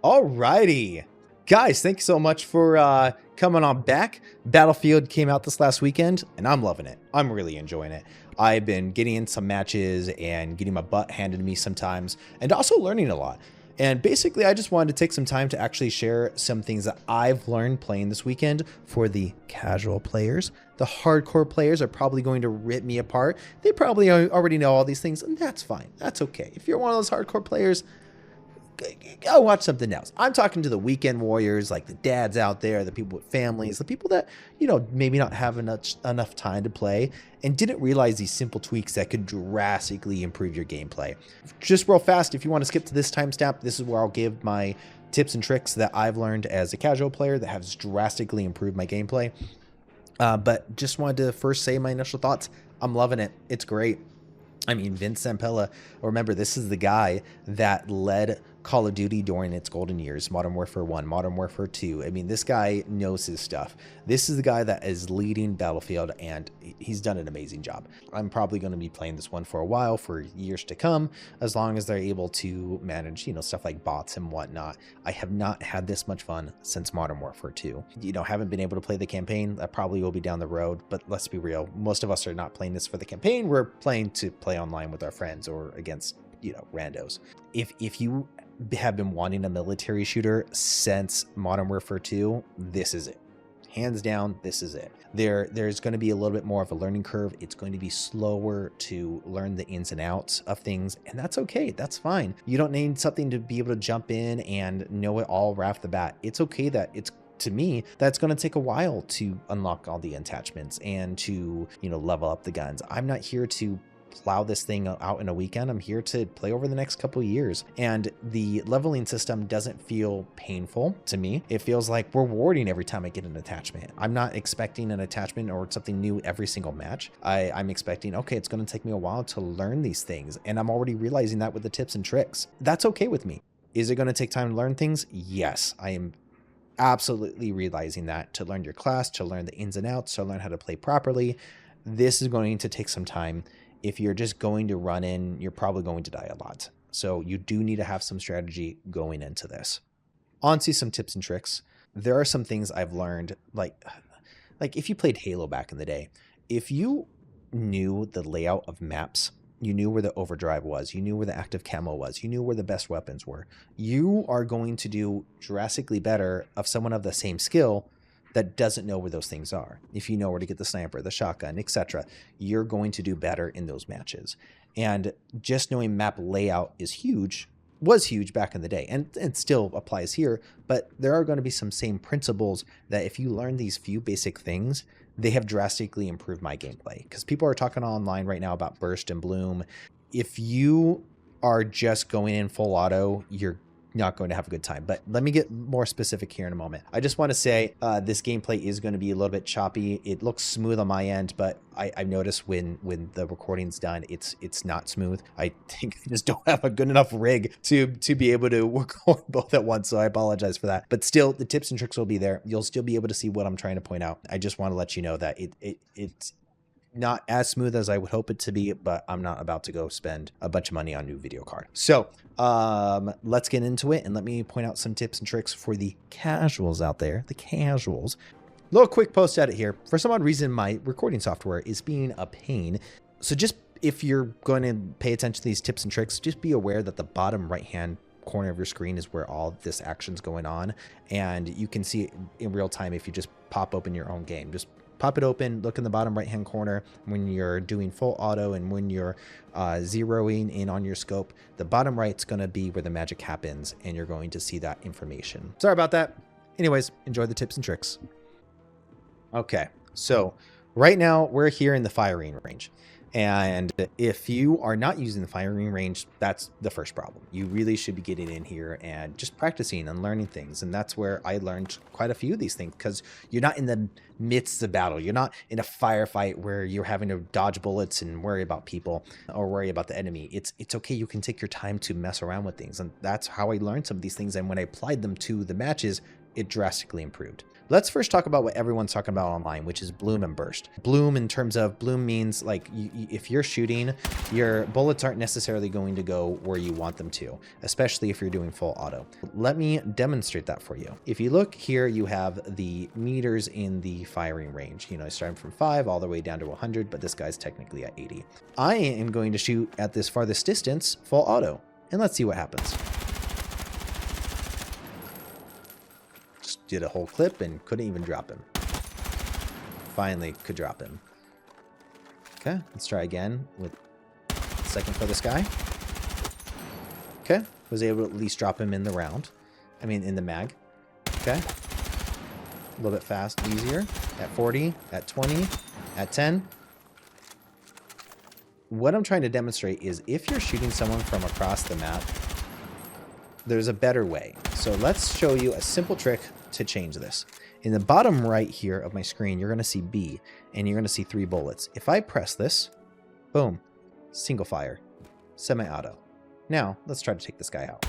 Alrighty. Guys, thank you so much for coming on back. Battlefield came out this last weekend, and I'm loving it. I'm really enjoying it. I've been getting in some matches and getting my butt handed to me sometimes, and also learning a lot. And basically, I just wanted to take some time to actually share some things that I've learned playing this weekend for the casual players. The hardcore players are probably going to rip me apart. They probably already know all these things, and that's fine. That's okay. If you're one of those hardcore players, go watch something else. I'm talking to the weekend warriors, like the dads out there, the people with families, the people that, you know, maybe not have enough time to play and didn't realize these simple tweaks that could drastically improve your gameplay. Just real fast, if you want to skip to this timestamp, this is where I'll give my tips and tricks that I've learned as a casual player that has drastically improved my gameplay. But just wanted to first say my initial thoughts. I'm loving it. It's great. I mean, Vince Zampella, remember, this is the guy that led Call of Duty during its golden years, Modern Warfare 1, Modern Warfare 2. I mean, this guy knows his stuff. This is the guy that is leading Battlefield, and he's done an amazing job. I'm probably going to be playing this one for a while, for years to come, as long as they're able to manage, you know, stuff like bots and whatnot. I have not had this much fun since Modern Warfare 2. You know, haven't been able to play the campaign. That probably will be down the road, but let's be real. Most of us are not playing this for the campaign. We're playing to play online with our friends or against, you know, randos. If you have been wanting a military shooter since Modern Warfare 2, this is it. Hands down, this is it. There's going to be a little bit more of a learning curve. It's going to be slower to learn the ins and outs of things, and that's okay. That's fine. You don't need something to be able to jump in and know it all right off the bat. It's okay that to me, that's going to take a while to unlock all the attachments and to, you know, level up the guns. I'm not here to plow this thing out in a weekend. I'm here to play over the next couple of years, and the leveling system doesn't feel painful to me. It feels like rewarding every time I get an attachment. I'm not expecting an attachment or something new every single match. I'm expecting, okay, it's going to take me a while to learn these things, and I'm already realizing that with the tips and tricks. That's okay with me. Is it going to take time to learn things? Yes, I am absolutely realizing that. To learn your class, to learn the ins and outs, to learn how to play properly, this is going to take some time. If you're just going to run in, you're probably going to die a lot. So you do need to have some strategy going into this. On to some tips and tricks. There are some things I've learned, like if you played Halo back in the day, if you knew the layout of maps, you knew where the overdrive was, you knew where the active camo was, you knew where the best weapons were, you are going to do drastically better of someone of the same skill that doesn't know where those things are. If you know where to get the sniper, the shotgun, etc., you're going to do better in those matches. And just knowing map layout is huge, was huge back in the day, and still applies here, but there are going to be some same principles that if you learn these few basic things, they have drastically improved my gameplay. Because people are talking online right now about burst and bloom. If you are just going in full auto, you're not going to have a good time. But let me get more specific here in a moment. I just want to say this gameplay is going to be a little bit choppy. It looks smooth on my end, but I've noticed when the recording's done, it's not smooth. I think I just don't have a good enough rig to be able to work on both at once, so I apologize for that. But still, the tips and tricks will be there. You'll still be able to see what I'm trying to point out. I just want to let you know that it's not as smooth as I would hope it to be, but I'm not about to go spend a bunch of money on a new video card. So let's get into it, and let me point out some tips and tricks for the casuals out there, the casuals. Little quick post edit here. For some odd reason, my recording software is being a pain. So just if you're going to pay attention to these tips and tricks, just be aware that the bottom right-hand corner of your screen is where all this action's going on, and you can see it in real time if you just pop open your own game. Just pop it open, look in the bottom right hand corner when you're doing full auto and when you're zeroing in on your scope. The bottom right's going to be where the magic happens, and you're going to see that information. Sorry about that. Anyways, enjoy the tips and tricks. Okay, so right now we're here in the firing range. And if you are not using the firing range, that's the first problem. You really should be getting in here and just practicing and learning things. And that's where I learned quite a few of these things, because you're not in the midst of battle. You're not in a firefight where you're having to dodge bullets and worry about people or worry about the enemy. It's okay. You can take your time to mess around with things. And that's how I learned some of these things. And when I applied them to the matches, it drastically improved. Let's first talk about what everyone's talking about online, which is bloom and burst. Bloom, in terms of bloom, means like if you're shooting, your bullets aren't necessarily going to go where you want them to, especially if you're doing full auto. Let me demonstrate that for you. If you look here, you have the meters in the firing range. You know, starting from 5 all the way down to 100, but this guy's technically at 80. I am going to shoot at this farthest distance full auto, and let's see what happens. Did a whole clip and couldn't even drop him. Finally could drop him. Okay, let's try again with second for this guy. Okay, was able to at least drop him in the round. I mean, in the mag. Okay. A little bit fast, easier. At 40, at 20, at 10. What I'm trying to demonstrate is if you're shooting someone from across the map, there's a better way. So let's show you a simple trick to change this. In the bottom right here of my screen, you're going to see B, and you're going to see 3 bullets. If I press this, boom, single fire, semi-auto. Now, let's try to take this guy out.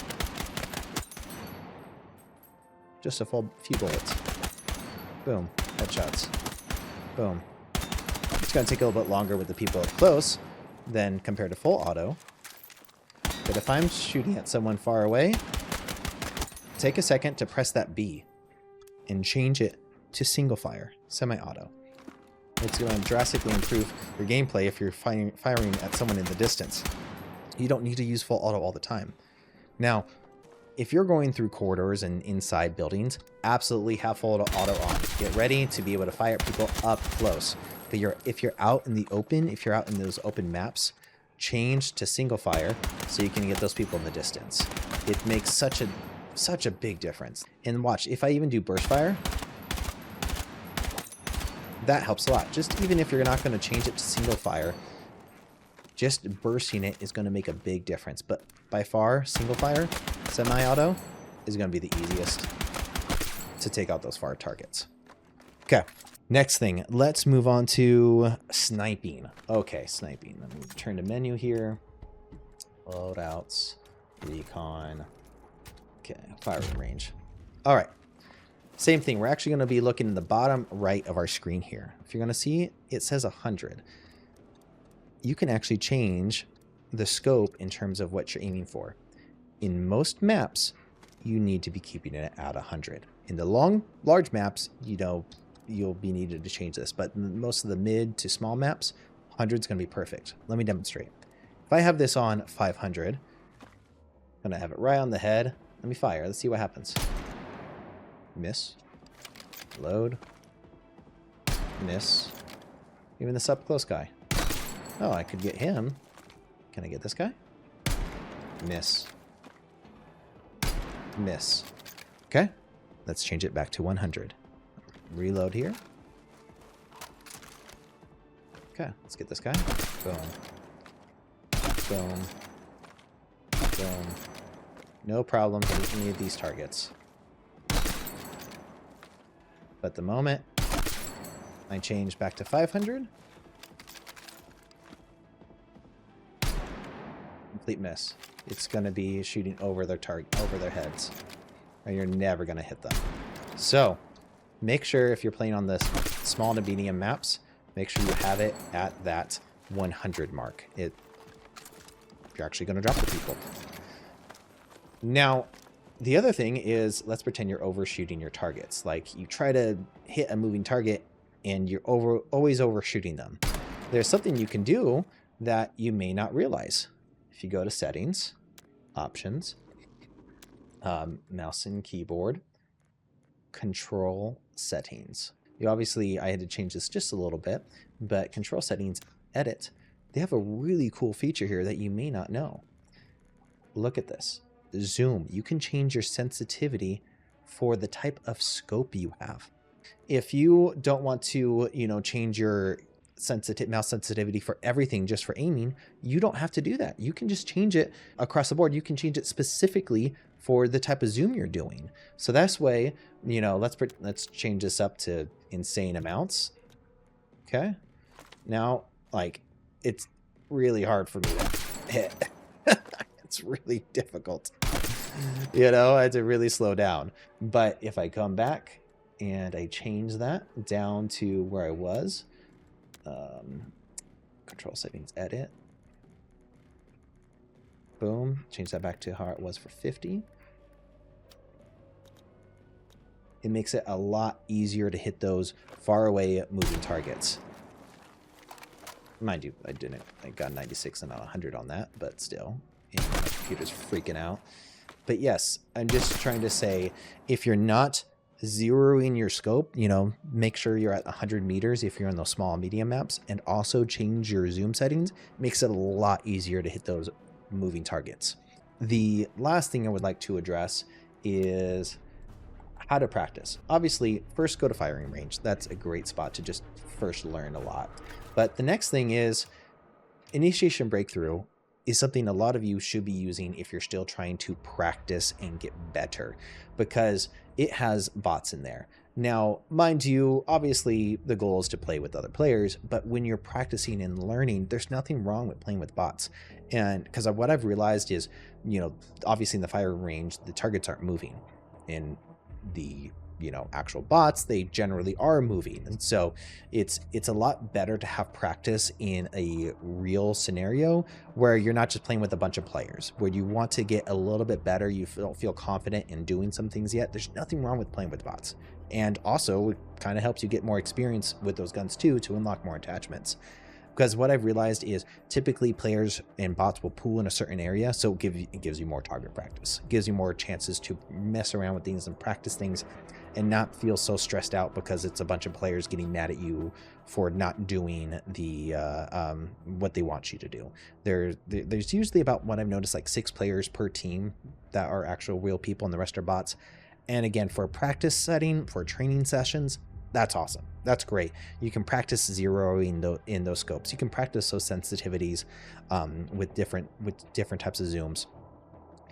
Just a few bullets. Boom, headshots. Boom. It's going to take a little bit longer with the people up close than compared to full auto. But if I'm shooting at someone far away, take a second to press that B and change it to single fire, semi-auto. It's going to drastically improve your gameplay if you're firing at someone in the distance. You don't need to use full auto all the time. Now, if you're going through corridors and inside buildings, absolutely have full auto on. Get ready to be able to fire at people up close. But if you're out in the open, if you're out in those open maps, change to single fire so you can get those people in the distance. It makes such a big difference. And watch, if I even do burst fire, that helps a lot. Just even if you're not going to change it to single fire, just bursting it is going to make a big difference. But by far, single fire, semi-auto is going to be the easiest to take out those far targets. Okay, next thing, let's move on to sniping. Okay, sniping. Let me turn to menu here. Loadouts, recon. Okay, firing range. All right, same thing. We're actually going to be looking in the bottom right of our screen here. If you're going to see, it says 100. You can actually change the scope in terms of what you're aiming for. In most maps, you need to be keeping it at 100. In the large maps, you know, you'll be needed to change this, but most of the mid to small maps, 100 is going to be perfect. Let me demonstrate. If I have this on 500, I'm going to have it right on the head. Let me fire. Let's see what happens. Miss. Load. Miss. Even this up close guy. Oh, I could get him. Can I get this guy? Miss. Miss. Okay. Let's change it back to 100. Reload here. Okay, let's get this guy. Boom. Boom. Boom. No problems with any of these targets. But the moment I change back to 500, complete miss. It's going to be shooting over their target, over their heads, and you're never going to hit them. So make sure if you're playing on the small to medium maps, make sure you have it at that 100 mark. You're actually going to drop the people. Now, the other thing is, let's pretend you're overshooting your targets. Like, you try to hit a moving target and you're always overshooting them. There's something you can do that you may not realize. If you go to settings, options, mouse and keyboard, control settings. I had to change this just a little bit, but control settings, edit. They have a really cool feature here that you may not know. Look at this. Zoom. You can change your sensitivity for the type of scope you have. If you don't want to, change your mouse sensitivity for everything, just for aiming, you don't have to do that. You can just change it across the board. You can change it specifically for the type of zoom you're doing. So that's way, let's change this up to insane amounts. Okay. Now, it's really hard for me to hit. It's really difficult. You know, I had to really slow down. But if I come back and I change that down to where I was, control settings, edit, boom, change that back to how it was for 50. It makes it a lot easier to hit those far away moving targets. Mind you, I got 96 and not 100 on that, but still, my computer's freaking out. But yes, I'm just trying to say, if you're not zeroing your scope, you know, make sure you're at 100 meters if you're on those small and medium maps, and also change your zoom settings. Makes it a lot easier to hit those moving targets. The last thing I would like to address is how to practice. Obviously, first go to firing range. That's a great spot to just first learn a lot. But the next thing is initiation breakthrough is something a lot of you should be using if you're still trying to practice and get better, because it has bots in there. Now, mind you, obviously the goal is to play with other players, but when you're practicing and learning, there's nothing wrong with playing with bots. And because what I've realized is, you know, obviously in the firing range, the targets aren't moving. In the, you know, actual bots, they generally are moving, and so it's a lot better to have practice in a real scenario where you're not just playing with a bunch of players, where you want to get a little bit better, you don't feel confident in doing some things yet. There's nothing wrong with playing with bots, and also it kind of helps you get more experience with those guns too, to unlock more attachments. Because what I've realized is typically players and bots will pool in a certain area, so it gives you more target practice. It gives you more chances to mess around with things and practice things and not feel so stressed out because it's a bunch of players getting mad at you for not doing the what they want you to do. There's usually about, what I've noticed, like 6 players per team that are actual real people, and the rest are bots. And again, for a practice setting, for training sessions, that's awesome. That's great. You can practice zeroing in those scopes. You can practice those sensitivities with different types of zooms,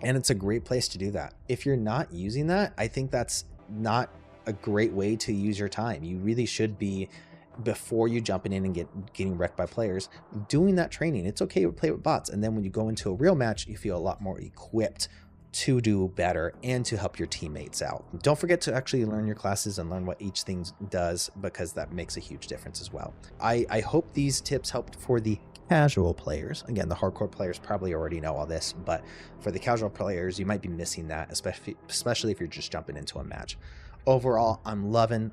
and it's a great place to do that. If you're not using that, I think that's not a great way to use your time. You really should be, before you jumping in and getting wrecked by players, doing that training. It's okay to play with bots, and then when you go into a real match, you feel a lot more equipped to do better and to help your teammates out. Don't forget to actually learn your classes and learn what each thing does, because that makes a huge difference as well. I hope these tips helped for the casual players. Again, the hardcore players probably already know all this, but for the casual players, you might be missing that, especially if you're just jumping into a match. Overall, I'm loving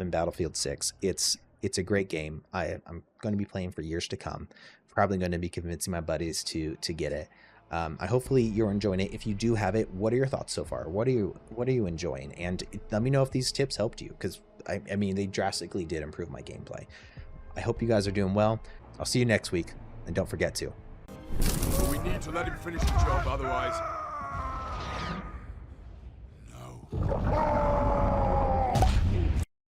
Battlefield 6. It's a great game. I'm going to be playing for years to come. Probably going to be convincing my buddies to get it. Hopefully you're enjoying it. If you do have it, what are your thoughts so far? What are you enjoying? And let me know if these tips helped you, because I mean, they drastically did improve my gameplay. I hope you guys are doing well. I'll see you next week, and don't forget to. We need to let him finish the job, otherwise. No.